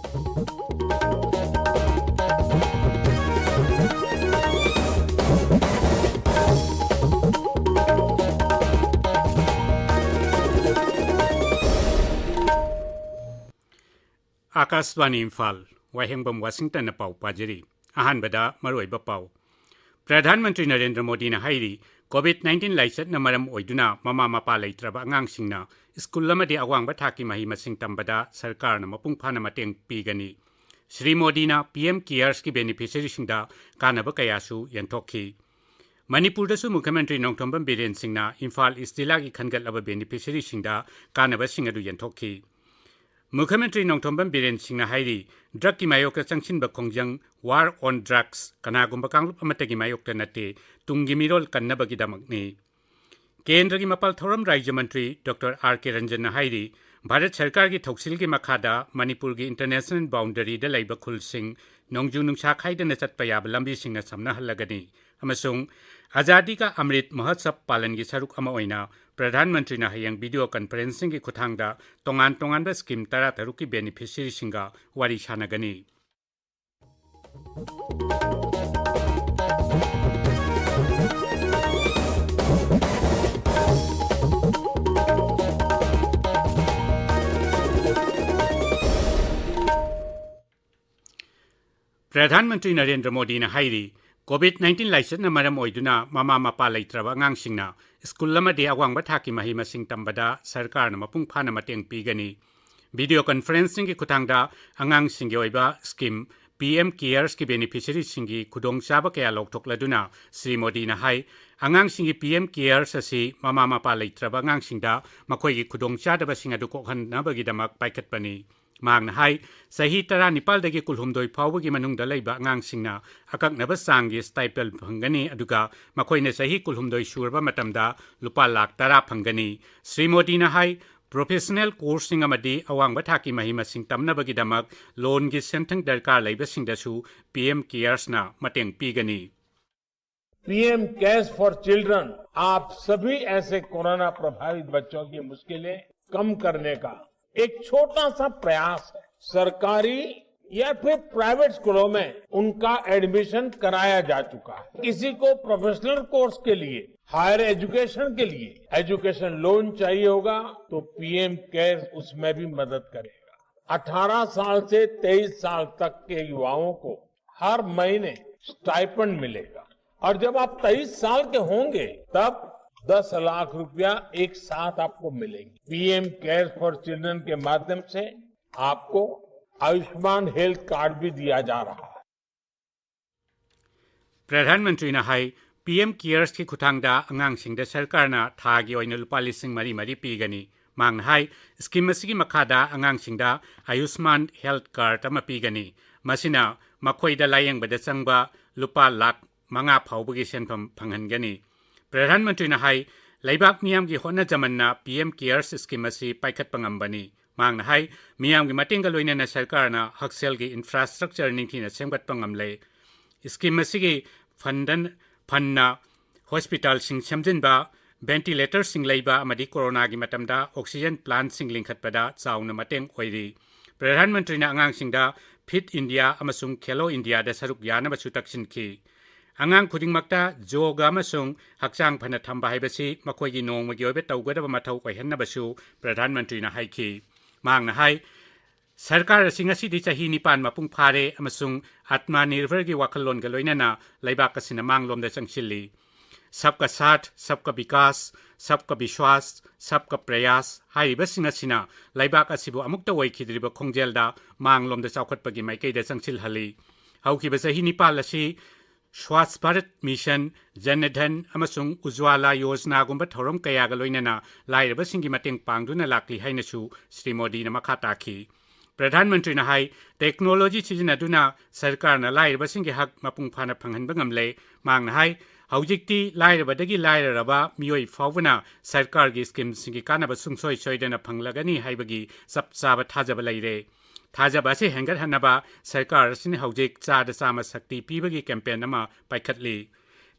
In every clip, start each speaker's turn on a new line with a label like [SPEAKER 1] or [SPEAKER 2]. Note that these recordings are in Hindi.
[SPEAKER 1] आकाशवाणी इम्फाल वाहेंगबम वाशिंगटन पाव पाजरी अहानबदा मरोइबा पाव प्रधानमंत्री नरेंद्र मोदी हाइरी कोविड-19 लाइचतना मरम ओइदुना ममा मपा लेत्रबा अंगांगसिंगना स्कूल अमदि अवांगबा थाकी मही मसिंग तंबदा सरकारना मपुंग फाना मतेंग पीगनी श्री मोदीना पीएम केयर्स की बेनिफिशियरी सिंगदा कानबा कयासु यंथोखी मणिपुरदसु मुख्यमंत्री नोंगथोंबम बीरेन सिंगना इम्फाल ईस्ट जिल्लागी खनगतलबा बेनिफिशियरी सिंगदा कानबा सिंगदु यंथोखी मुख्यमंत्री नोंगथोंबम बीरेन सिंगना हाइरी ड्रग की मायोक्ता चंगसिनबा खोंजंग वार ऑन ड्रग्स कनागुंबा कांगलुप अमतगी मायोक्ता नते तुंगी मिरोल कन्नबगिदमकनी केंद्र की मपाल थौरम राज्य मंत्री डॉक्टर आर के रंजन हाइरी भारत सरकार की थौसिल की मखादा मणिपुर की इंटरनेशनल बाउंड्री दा लैबा खुलसिंग नोंजू नुंसा खाइदना चटपा याबा लंबीसिंगना समनहल्लगनी अमसुंग आजादी का अमृत महोत्सव पालन की सरुक अमा ओइना प्रधानमंत्री हयंग वीडियो कॉन्फ्रेंसिंग की खुथांगदा तोंगान तोंगानबा स्कीम 13 की बेनिफिशियरी सिंगा वारी सानगनी प्रधानमंत्री नरेंद्र मोदी हाइरी कोविड-19 लाइचतना मरम ओइदुना ममा मपा लेत्रबा अंगांगसिंगना स्कूल अमदि अवांगबा थाकी मही मसिंग तंबदा सरकारना मपुंग फाना मतेंग पीगनी वीडियो कॉन्फ्रेंसिंग की खुथांगदा अंगांगसिंगी ओइबा स्कीम पीएम केयर्स की बेनिफिशियरी सिंगी खुदोंगचाबा कया लौथोक्लदुना श्री मोदीना हाई अंगांगसिंगी पीएम केयर्स असि ममा मपा लेत्रबा अंगांगसिंगदा मखोइगी खुदोंचादबसिंग अदु कोहन्नबगिदमक पाइखतपनी मांगना हाई सही 19 कुलहुमदोई फाउबगी मनुंगदा लैबा अंगांगसिंगना अकक्नबा सांगी स्टाइपेल फंगनी अदुगा मखोइने सही कुलहुमदोई सुरबा मतमदा लुपा लाख 10 फंगनी श्री मोदीना हाई प्रोफेशनल कोर्सिंग अमदी अवांगबा थाकी मही मसिंग तमनबगिदमक लोन की सेंथंग दरकार लैबसिंगदसु पीएम केयर्सना मतेंग पीगनी
[SPEAKER 2] पीएम केयर्स फॉर चिल्ड्रन आप सभी ऐसे कोरोना प्रभावित बच्चों की मुश्किलें कम करने का एक छोटा सा प्रयास है। सरकारी या फिर प्राइवेट स्कूलों में उनका एडमिशन कराया जा चुका है। किसी को प्रोफेशनल कोर्स के लिए हायर एजुकेशन के लिए एजुकेशन लोन चाहिए होगा तो पीएम केयर्स उसमें भी मदद करेगा। 18 साल से 23 साल तक के युवाओं को हर महीने स्टाइपेंड मिलेगा और जब आप 23 साल के होंगे तब 10 लाख रुपया एक साथ आपको मिलेंगे। पीएम केयर्स फॉर चिल्ड्रन के माध्यम से आपको आयुष्मान हेल्थ कार्ड भी दिया जा रहा है।
[SPEAKER 1] प्रधानमंत्री हाई पीएम केयर्स की खुथांगदा अंगांगसिंगदा सरकारना थागी ओइना लुपा लिसिंग मरी पीगनी मांगना हाई स्कीम असिगी मखादा अंगांगसिंगदा आयुष्मान हेल्थ कार्ड अमा पीगनी मसिना मखोइदा लायंगबदा चंगबा लुपा लाख 5 फाउबगी सेनफम फंगहनगनी प्रधानमंत्री हाई लैबाक मियाम की होना जमन्ना पीएम केयर्स स्कीम असी पाइखतपंगंबनी मांगना हाई मियाम की मतेंगा लोइना सरकारना हक्सेल की इंफ्रास्ट्रक्चर निंगथिना सेमगतपंगमले स्कीम असी फंडना हॉस्पिटल सिंग सेमजिनबा वेंटिलेटर सिंग लैबा अमदी कोरोना की मतमदा ऑक्सीजन प्लांट सिंग लिंखतपदा चाउना मतेंग ओइरी प्रधानमंत्री अंगांग सिंगदा फिट इंडिया अमसुंग खेलो इंडिया दा सरुक यानबसु तक्सिनखी अंगांग खुदिंगमक्ता जोगा अमसुंग हक्चांग फना थंबा हाइबसी मखोइगी नोंगमगी ओइबे तौगदबा मथौ ओइहन्नबसु प्रधानमंत्री हाइखी मांगना हाई सरकार असिंग असिदि चाही 9 मपुंग फारे अमसुंग आत्मनिर्भर की वाखलोन गा लोइनाना लैबाक असिना मांगलोमदा चंगसिल्ली सबका साथ सबका विकास सबका विश्वास सबका प्रयास हाइबसिंग असिना लैबाक असिबु अमुक्ता ओइखिद्रिबा खोंजेलदा मांगलोमदा चाउखतपगी माइकैदा चंगसिलहली हौखिबा चाही 9 असि स्वास्थ्य भारत मिशन जनधन अमसुंग उज्ज्वला योजना गुंबा थौरम कयागा लोइनाना लाइरबसिंगी मतेंग पांगदुना लाक्ली हाइनसु श्री मोदीना मखा ताखी प्रधानमंत्री हाई टेक्नोलॉजी सिजनदुना सरकारना लाइरबसिंगी हक मपुंग फाना फंगहनबा ngamle मांगना हाई हौजिक्ति लाइरबदगी लाइररबा मियोइ फावना सरकार की स्कीम सिंगी कानबा सुंगसोइ सोइदना फंगलगनी हाइबगी सबचाबा थाजबा लैरे थाजबा से हेंगत हनबा सरकार सिने हौजिक चादा चामा शक्ति पीबगी कैंपेन अमा पाइखतली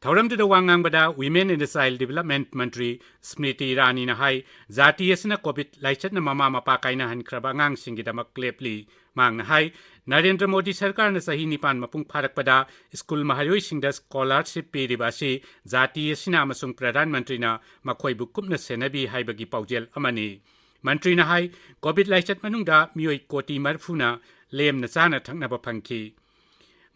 [SPEAKER 1] ꯊꯧꯔꯝꯗꯨꯗ ꯋꯥ ꯉꯥꯡꯕꯗ ꯋꯤꯃꯦꯟ ꯑꯦꯟ ꯆꯥꯏꯜ ꯗꯤꯕꯦꯂꯞꯃꯦꯟꯠ ꯃꯟꯇ꯭ꯔꯤ ꯁ꯭ꯃ꯭ꯔꯤꯇꯤ ꯏꯔꯥꯅꯤꯅ ꯍꯥꯏ ꯖꯥꯇꯤ ꯑꯁꯤꯅ ꯀꯣꯚꯤꯗ ꯂꯥꯏꯆꯠꯅ ꯃꯃꯥ ꯃꯄꯥ ꯀꯥꯏꯅꯍꯟꯈ꯭ꯔꯕ ꯑꯉꯥꯡꯁꯤꯡꯒꯤꯗꯃꯛ ꯂꯦꯞꯂꯤ ꯃꯥꯡꯅ ꯍꯥꯏ ꯅꯔꯦꯟꯗ꯭ꯔ ꯃꯣꯗꯤ ꯁꯔꯀꯥꯔꯅ ꯆꯍꯤ 9 ꯃꯄꯨꯡ ꯐꯥꯔꯛꯄꯗ ꯁ꯭ꯀꯨꯜ ꯃꯍꯩꯔꯣꯏꯁꯤꯡꯗ ꯁ꯭ꯀꯣꯂꯔꯁꯤꯞ ꯄꯤꯔꯤꯕ ꯑꯁꯤ ꯖꯥꯇꯤ ꯑꯁꯤꯅ ꯑꯃꯁꯨꯡ ꯄ꯭ꯔꯙꯥꯟ ꯃꯟꯇ꯭ꯔꯤꯅ ꯃꯈꯣꯏꯕꯨ ꯀꯨꯞꯅ ꯁꯦꯟꯅꯕꯤ ꯍꯥꯏꯕꯒꯤ ꯄꯥꯎꯖꯦꯜ ꯑꯃꯅꯤ ꯃꯟꯇ꯭ꯔꯤꯅ ꯍꯥꯏ ꯀꯣꯚꯤꯗ ꯂꯥꯏꯆꯠ ꯃꯅꯨꯡꯗ ꯃꯤꯑꯣꯏ ꯀꯣꯇꯤ 40ꯅ ꯂꯦꯝꯅ ꯆꯥꯅ ꯊꯛꯅꯕ ꯐꯪꯈꯤ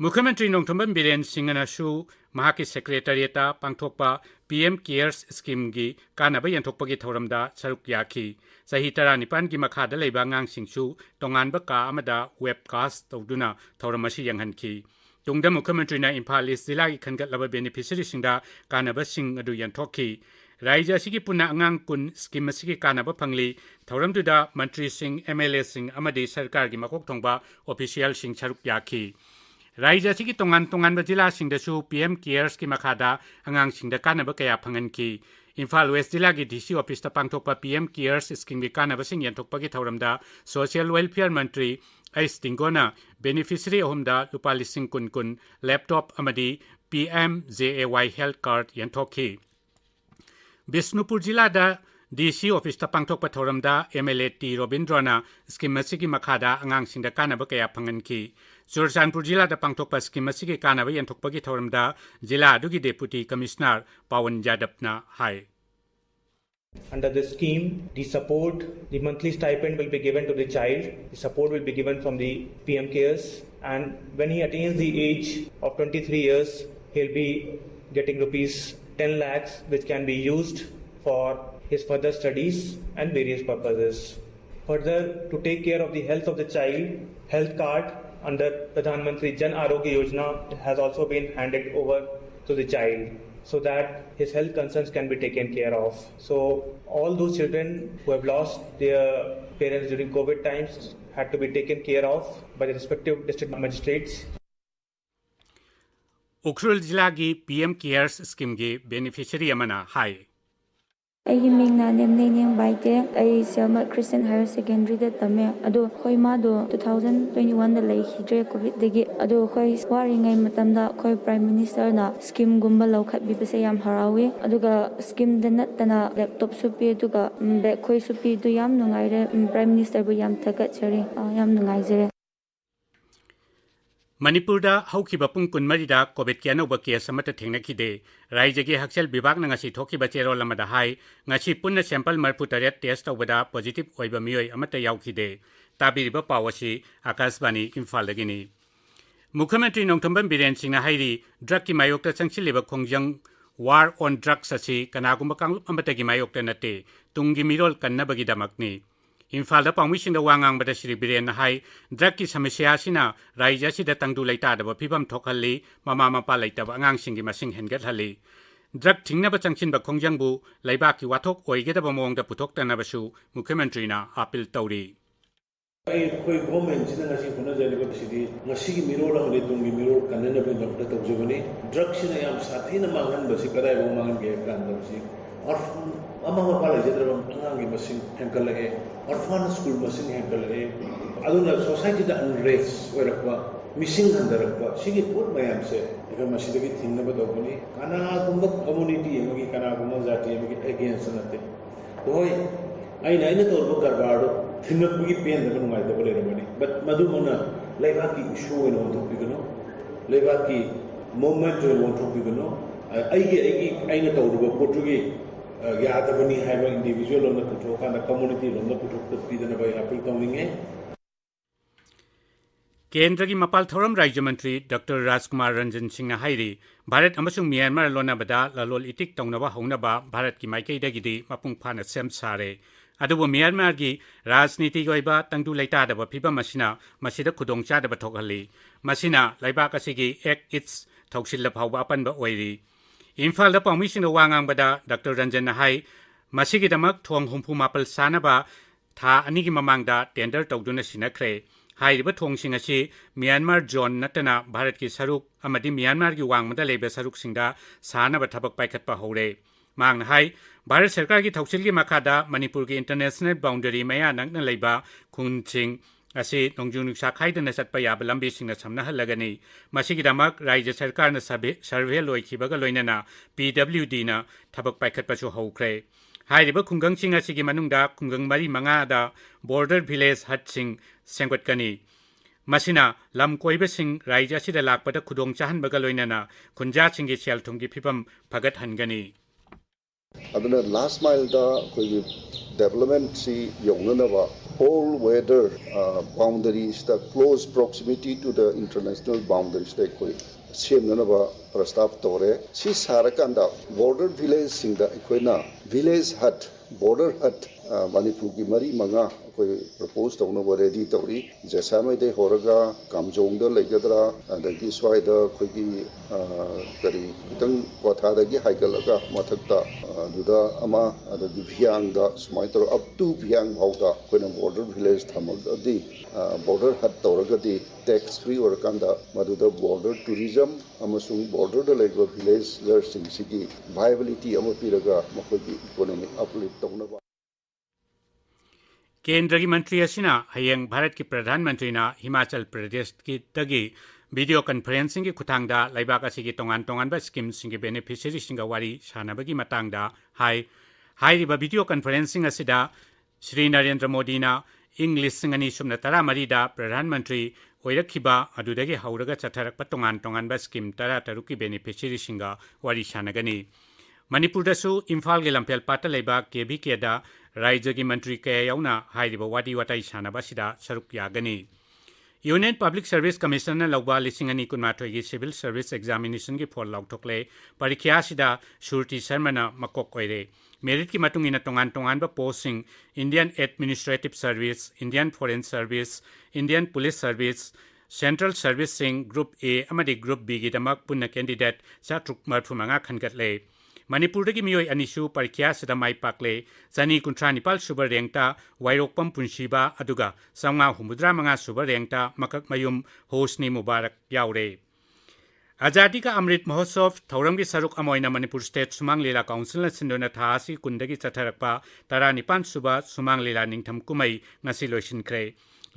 [SPEAKER 1] ꯃꯨꯈ꯭ꯌꯃꯟꯇ꯭ꯔꯤ ꯅꯣꯡꯊꯣꯝꯕꯝ ꯕꯤꯔꯦꯟ ꯁꯤꯡꯍꯅꯁꯨ ꯃꯍꯥꯛꯀꯤ ꯁꯦꯀ꯭ꯔꯦꯇꯔꯤꯌꯦꯠꯇ ꯄꯥꯡꯊꯣꯛꯄ PM ꯀꯦꯌꯔꯁ ꯁ꯭ꯀꯤꯝꯒꯤ ꯀꯥꯟꯅꯕ ꯌꯦꯟꯊꯣꯛꯄꯒꯤ ꯊꯧꯔꯝꯗ ꯁꯔꯨꯛ ꯌꯥꯈꯤ ꯆꯍꯤ 19ꯒꯤ ꯃꯈꯥꯗ ꯂꯩꯕ ꯑꯉꯥꯡꯁꯤꯡꯁꯨ ꯇꯣꯉꯥꯟꯕ ꯀꯥ ꯑꯃꯗ ꯋꯦꯕꯀꯥꯁꯠ ꯇꯧꯗꯨꯅ ꯊꯧꯔꯝ ꯑꯁꯤ ꯌꯦꯡꯍꯟꯈꯤ ꯇꯨꯡꯗ ꯃꯨꯈ꯭ꯌꯃꯟꯇ꯭ꯔꯤꯅ ꯏꯝꯐꯥꯜ ꯏꯁ ꯖꯤꯂꯥꯒꯤ ꯈꯟꯒꯠꯂꯕ ꯕꯦꯅꯤꯐꯤꯁꯔꯤꯁꯤꯡꯗ ꯀꯥꯟꯅꯕꯁꯤꯡ ꯑꯗꯨ ꯌꯦꯟꯊꯣꯛꯈꯤ ꯔꯥꯏꯖ꯭ꯌ ꯑꯁꯤꯒꯤ ꯄꯨꯟꯅ ꯑꯉꯥꯡ 10 ꯁ꯭ꯀꯤꯝ ꯑꯁꯤꯒꯤ ꯀꯥꯟꯅꯕ ꯐꯪꯂꯤ ꯊꯧꯔꯝꯗꯨꯗ ꯃꯟꯇ꯭ꯔꯤꯁꯤꯡ MLAꯁꯤꯡ ꯑꯃꯗꯤ ꯁꯔꯀꯥꯔꯒꯤ ꯃꯀꯣꯛ ꯊꯣꯡꯕ ꯑꯣꯐꯤꯁꯤꯌꯦꯜꯁꯤꯡ ꯁꯔꯨꯛ ꯌꯥꯈꯤ ꯔꯥꯏꯖ꯭ꯌ ꯑꯁꯤꯒꯤ ꯇꯣꯉꯥꯟ ꯇꯣꯉꯥꯟꯕ ꯖꯤꯂꯥꯁꯤꯡꯗꯁꯨ PM ꯀꯦꯌꯔꯁꯀꯤ ꯃꯈꯥꯗ ꯑꯉꯥꯡꯁꯤꯡꯗ ꯀꯥꯟꯅꯕ ꯀꯌꯥ ꯐꯪꯍꯟꯈꯤ ꯏꯝꯐꯥꯜ ꯋꯦꯁ ꯖꯤꯂꯥꯒꯤ DC ꯑꯣꯐꯤꯁꯇ ꯄꯥꯡꯊꯣꯛꯄ PM ꯀꯦꯌꯔꯁ ꯁ꯭ꯀꯤꯝꯒꯤ ꯀꯥꯟꯅꯕꯁꯤꯡ ꯌꯦꯟꯊꯣꯛꯄꯒꯤ ꯊꯧꯔꯝꯗ ꯁꯣꯁꯤꯌꯦꯜ ꯋꯦꯜꯐꯤꯌꯔ ꯃꯟꯇ꯭ꯔꯤ ꯑꯩꯁ ꯇꯤꯡꯒꯣꯅ ꯕꯦꯅꯤꯐꯤꯁꯔꯤ ꯑꯍꯨꯝꯗ ꯂꯨꯄꯥ 10,000 ꯂꯦꯞꯇꯣꯞ ꯑꯃꯗꯤ PMJAY ꯍꯦꯜꯊ ꯀꯥꯔꯗ ꯌꯦꯟꯊꯣꯛꯈꯤ ꯕꯤꯁꯅꯨꯄꯨꯔ ꯖꯤꯂꯥꯗ DC ꯑꯣꯐꯤꯁꯇ ꯄꯥꯡꯊꯣꯛꯄ ꯊꯧꯔꯝꯗ MLA T ꯔꯣꯕꯤꯟꯗ꯭ꯔꯣꯅ ꯁ꯭ꯀꯤꯝ ꯑꯁꯤꯒꯤ ꯃꯈꯥꯗ ꯑꯉꯥꯡꯁꯤꯡꯗ ꯀꯥꯟꯅꯕ ꯀꯌꯥ ꯐꯪꯍꯟꯈꯤ ꯆꯨꯔꯆꯥꯟꯄꯨꯔ ꯖꯤꯂꯥꯗ ꯄꯥꯡꯊꯣꯛꯄ ꯁ꯭ꯀꯤꯝ ꯑꯁꯤꯒꯤ ꯀꯥꯟꯅꯕ ꯌꯦꯟꯊꯣꯛꯄꯒꯤ ꯊꯧꯔꯝꯗ ꯖꯤꯂꯥ ꯑꯗꯨꯒꯤ ꯗꯦꯄꯨꯇꯤ ꯀꯃꯤꯁꯅꯔ ꯄꯥꯋꯟ ꯌꯥꯗꯕꯅ ꯍꯥꯏ
[SPEAKER 3] Under this scheme, the monthly stipend will be given to the child. The support will be given from the PM Cares, and when he attains the age of 23 years, he'll be getting rupees 10 lakhs, which can be used for his further studies and various purposes. Further, to take care of the health of the child, health card under Pradhan Mantri Jan Arogya Yojana has also been handed over to the child, so that his health concerns can be taken care of. So all those children who have lost their parents during COVID times had to be taken care of by the respective district magistrates.
[SPEAKER 1] Ukhrul Jilagi PM Cares Scheme gi beneficiary amana hai
[SPEAKER 4] ꯑꯩꯒꯤ ꯃꯤꯡꯅ ꯅꯦꯝꯅꯩꯅꯦꯡ ꯕꯥꯏꯇꯦ ꯑꯩ ꯁꯦꯜꯃꯠ ꯈ꯭ꯔꯤꯁꯇꯤꯌꯟ ꯍꯥꯌꯔ ꯁꯦꯀꯦꯟꯗꯔꯤꯗ ꯇꯝꯃꯦ ꯑꯗꯣ ꯑꯩꯈꯣꯏ ꯃꯥꯗꯣ 2021ꯗ ꯂꯩꯈꯤꯗ꯭ꯔꯦ ꯀꯣꯚꯤꯗꯗꯒꯤ ꯑꯗꯣ ꯑꯩꯈꯣꯏ ꯋꯥꯔꯤꯉꯩ ꯃꯇꯝꯗ ꯑꯩꯈꯣꯏ ꯄ꯭ꯔꯥꯏꯝ ꯃꯤꯅꯤꯁꯇꯔꯅ ꯁ꯭ꯀꯤꯝꯒꯨꯝꯕ ꯂꯧꯈꯠꯄꯤꯕꯁꯦ ꯌꯥꯝ ꯍꯔꯥꯎꯏ ꯑꯗꯨꯒ ꯁ꯭ꯀꯤꯝꯗ ꯅꯠꯇꯅ ꯂꯦꯞꯇꯣꯞꯁꯨ ꯄꯤ ꯑꯗꯨꯒ ꯕꯦꯒꯈꯣꯏꯁꯨ ꯄꯤ ꯑꯗꯨ ꯌꯥꯝ ꯅꯨꯡꯉꯥꯏꯔꯦ ꯄ꯭ꯔꯥꯏꯝ ꯃꯤꯅꯤꯁꯇꯔꯕꯨ ꯌꯥꯝ ꯊꯥꯒꯠꯆꯔꯤ ꯌꯥꯝ ꯅꯨꯡꯉꯥꯏꯖꯔꯦ
[SPEAKER 1] Manipurda haukiba pung 14da COVID ki anauba case amata thengnakide raijagi hakchel bibakna ngasi thokiba cherol amada hai ngasi punna sample marpu taret test tawbada positive oiba mioi amata yaukide tabiriba pawasi Akashvani Imphal dagini Mukhyamantri Nongthambam Biren Singna hairi drug ki mayokta changchiliba khongjang war on drugs asi kanagumba kanglup amata gi mayokta nate tungi mirol kannabagi damakni Imphal da pangmising da wangang bada Shri Biren hai drug ki samasya sina raija sida tangdu laita da phibam thokhalli mama mapa laita angang singi masing hengat hali drug thingna ba changchin ba khongjang bu laiba ki wathok oigeda ba mong da puthok tana basu Mukhyamantri na appeal tawri
[SPEAKER 5] Koi government sina ngasi khuna jani ba sidi ngasi ki mirol amle tungi mirol kanna ba doctor tawjubani drug sina yam sathina mangan ba si kadai bo mangan ge kan ba si orphan ama mapa laita ba angang gi masing henkal lage orphan school masing henkal lage aduna society da unrest oirakwa missing handarakwa sigi pot mayam se eka masidagi thinna ba dogani kana gumba community emagi kana gumba jati emagi against nate hoi aina torbo garbado thinna bugi pen da ngai da bole ramani but madumona laiba ki issue eno topigano laiba ki moment jo won topigano aina torbo potugi yadabani haiba individual on the putoka na community on the putok pidana ba appeal tawninge
[SPEAKER 1] Kendra ki mapal thoram Rajya Mantri Dr. Rajkumar Ranjan Singh na hairi Bharat amasung Myanmar lona bada lalol itik tawnaba haunaba Bharat ki maikai dagidi mapung phana sem sare adubu Myanmar gi rajniti goiba tangdu laita da ba phibam masina masida khudongcha da ba thokhalli masina laibak asigi act its thoksil phawba apan ba oiri Imphal da pangmising da wangang bada Dr. Ranjan na hai masigi damak thong humpu mapal sanaba tha anigi mamangda tender tawduna sinakhre Hairiba thongsing asi Myanmar zone natana Bharat ki saruk amadi Myanmar ki wangmada leba saruk singda sana ba thabak paikhatpa hore mang hai Bharat sarkar ki thoksil ki makhada Manipur ki international boundary maya nangna leba khunching असी नोंजू नुक्सा खाइदना चटपा याब लंबीसिंगना समनहलगनी मसिगिदमक राज्य सरकारना सर्वे लोइखिबगा लोइनना PWD ना थबक पाइखटपसु हौख्रे हाइरिबा खुंगंसिंग असिगी मनुंगदा खुंगंग मरी मंगादा बॉर्डर विलेज हटसिंग सेंगटकनी मसिना लम कोइबसिंग राज्य असिदा लाकपदा खुदोंग चाहनबगा लोइनना खुंजासिंगी सेलथुंगी फिबम फगतहनगनी
[SPEAKER 6] aduna last mile da koi development si yongnaba all weather boundaries the close proximity to the international boundaries da koi semnaba prastav tore si sarakanda border village singda koina village hut border hut manipur ki mari manga koi propose tawna ready tawri jasamai de horaga kamjong da legadra adagi swai da koi ki kari kitang watha da gi haigalaga mathakta duda ama adagi bhiang da smai tor up to bhiang bauda koina border village thamagadi border hut tawraga di tax free or kanda maduda border tourism amasung border da lego village sing sigi viability ama piraga makogi economic uplift tawna
[SPEAKER 1] केंद्र की मंत्री असिना हयेंग भारत की प्रधानमंत्री ना हिमाचल प्रदेश की तगी वीडियो कॉन्फ्रेंसिंग की खुथांगदा लाइबाक असिगी तोंगान तोंगानबा स्कीम सिंगी बेनिफिशियरी सिंगा वारी सानाबगी मतंगदा हाइरिबा वीडियो कॉन्फ्रेंसिंग असिदा श्री नरेंद्र मोदी ना इंग्लिश सिंगनी सुमना तरा मरीदा प्रधानमंत्री ओइरखिबा अदुदगी हौरगा चथरकपा तोंगान तोंगानबा स्कीम तरा तरुकी बेनिफिशियरी सिंगा वारी सानागनी मणिपुरदसु इम्फाल के लंपेल पाटा लेबा KBK दा राज्य की मंत्री कया याउना हाइरिबा वादी वाताई सानाबासिदा सरुक यागनी यूनियन पब्लिक सर्विस कमिशन लौबा लिसिंगनी कुनमाथोई की सिविल सर्विस एग्जामिनेशन की फोल लौथोकले परीक्षा सिदा सुरती शर्मा मकोक ओइरे मेरिट की मतुंगिना तोंगान तोंगानबा posting Indian Administrative Service Indian Foreign Service Indian Police Service central सर्विसिंग ग्रुप A अमदी ग्रुप B की दमक पुन्ना कैंडिडेट चाट्रुक मरफुमंगा खनगतले मणिपुर की मियोई अनिसु परीक्षा सिदा माई पाकले चनी कुंट्रा निपाल सुबर रेंगता वाइरोकपम पुंसीबा अदुगा संगा हुमुद्रा मंगा सुबर रेंगता मकक मयुम होसनी मुबारक याउरे आजादी का अमृत महोत्सव थौरम की सरुक अमोइना मणिपुर स्टेट सुमांग लीला काउंसिल सिंदोना थासी कुंदगी चथरकपा तरा निपान सुबा सुमांग लीला निंगथम कुमई ngasi लोइसिनख्रे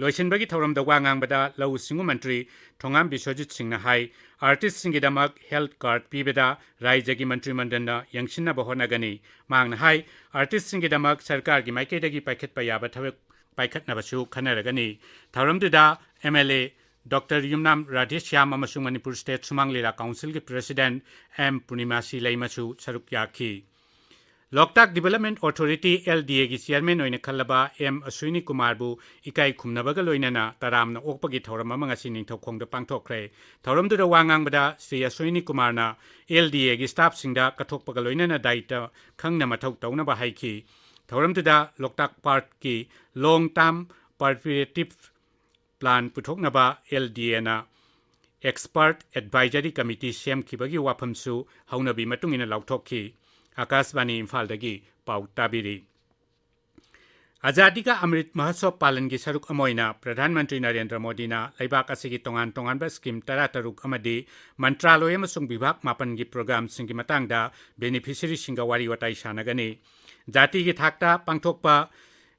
[SPEAKER 1] लोइसिनबगी थौरमदा वा ngangbada लौ सिंगु मंत्री थोंगाम बिश्वजित सिंहना हाई आर्टिस्ट सिंगिदमक हेल्थ कार्ड पीबदा राज्य की मंत्रिमंडलना यंगसिनबा होनगनी मांगना हाई आर्टिस्ट सिंगिदमक सरकार की माइकेदगी पाइखतपा याबा थबक पाइखतनबसु खनरगनी थौरमदुदा MLA डॉक्टर युमनाम राधेश्याम अमसुंग मणिपुर स्टेट सुमांग लीला काउंसिल के प्रेसिडेंट M पुर्णिमासी लैमसु सरुक याखी लोकताक डेवलपमेंट अथॉरिटी LDA की चेयरमैन ओइने खल्लबा M अश्विनी कुमार बु इकाई खुमनबगा लोइनना तरामना ओकपगी थौरम अमंगासी निंगथौखोंगदा पांगथोखरे थौरमदुदा वांगांगबदा श्री अश्विनी कुमारना LDA की स्टाफ सिंगदा कथोकपगा लोइनना दायित्व खंगना मथौ तौनबा हाइखी थौरमदुदा लोकताक पार्क की लॉन्ग टर्म पर्सपेक्टिव प्लान पुथोकनबा LDA ना एक्सपर्ट एडवाइजरी कमिटी सेमखिबगी वाफमसु हौनबी मतुंगिना लाउथोखी आकाशवाणी इम्फाल दगी पाउ ताबिरी आजादी का अमृत महोत्सव पालन की सरुक अमोइना प्रधानमंत्री नरेंद्र मोदी ना लैबाक असिगी तोंगान तोंगानबा स्कीम तरा तरुक अमदी मंत्रालय अमसुंग विभाग मापन की प्रोग्राम सिंगी मतंगदा बेनिफिशियरी सिंगा वारी वाताई सानगनी जाति की थाकता पांगथोकपा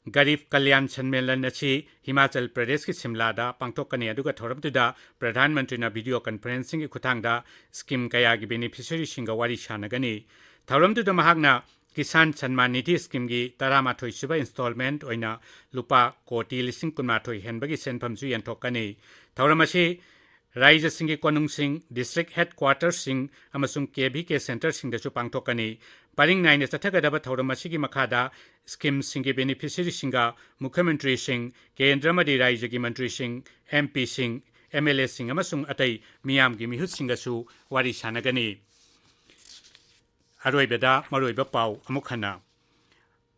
[SPEAKER 1] गरीब कल्याण सम्मेलन असी हिमाचल प्रदेश की सिमलादा पांगथोकनी अदुगा थौरमदुदा प्रधानमंत्री ना वीडियो कॉन्फ्रेंसिंग की खुथांगदा स्कीम कया की बेनिफिशियरी सिंगा वारी सानगनी थौरमदुदा महागना किसान सम्मान निधि स्कीम की तरामाथोई सुबा इंस्टॉलमेंट ओइना लुपा कोटी लिसिंग कुनमाथोई हेनबगी सेनफमसु यंथोकनी थौरम असी राज्य सिंगी कोनुंग सिंह डिस्ट्रिक्ट हेडक्वार्टर सिंह अमसुंग KBK सेंटर सिंगदसु पांगथोकनी परिंग नाइने चथगदबा थौरम असिगी मखादा स्कीम सिंगी बेनिफिशियरी सिंगा मुख्यमंत्री सिंह केंद्र मदि राज्य की मंत्री सिंह MP सिंह MLA सिंह अमसुंग अतै मियाम की मिहुत सिंगसु वारी सानगनी अरोइबदा मरोइबा पाउ अमुखना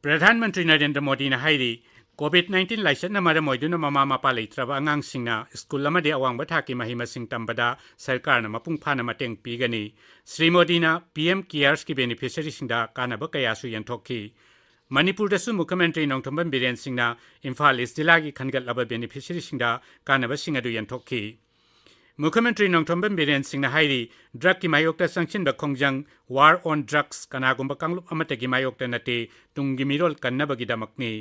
[SPEAKER 1] प्रधानमंत्री नरेंद्र मोदी ना हाइरी COVID-19 लाइसना मरम ओइदुना ममा मपा लेत्रबा अंगांगसिंगना स्कूल अमदि अवांगबा थाकी महिमसिंग तंबदा सरकारना मपुंग फाना मतेंग पीगनी श्री मोदीना PM केयर्स की बेनिफिशियरी सिंगदा कानबा कयासु यंथोखी मणिपुरदसु मुख्यमंत्री नोंथोंबम बिरेन सिंगना इम्फाल ईस्ट जिला की खनगतलबा बेनिफिशियरी सिंगदा कानबा सिंग अदु यंथोखी मुख्यमंत्री नोंथोंबम बिरेन सिंगना हाइरी ड्रग की मायोक्ता संचिनबा खोंजंग वार ऑन ड्रग्स कनागुंबा कांगलुप अमतगी मायोक्ता नते तुंगी मिरोल कन्नबगी दमकनी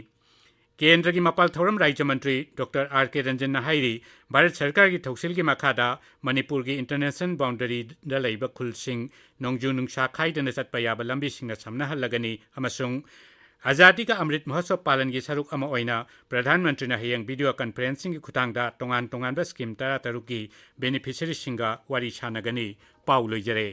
[SPEAKER 1] केंद्र की मपाल थौरम राज्य मंत्री डॉक्टर आर के रंजन हाईरी भारत सरकार की थौसिल की मखादा मणिपुर की इंटरनेशनल बाउंड्री लेब खुलसिंग नोंजू नुंसा खाइदना चटप याब लंबीसिंगना समनहल्लगनी अमसुंग आजादी का अमृत महोत्सव पालन की सरुक अमा ओइना प्रधानमंत्री ने हयेंग वीडियो कॉन्फ्रेंसिंग की खुतांगदा तोंगान तोंगानबा स्कीम 13 की बेनिफिशियरी सिंगा वारी सानगनी पाउ लोइजरे।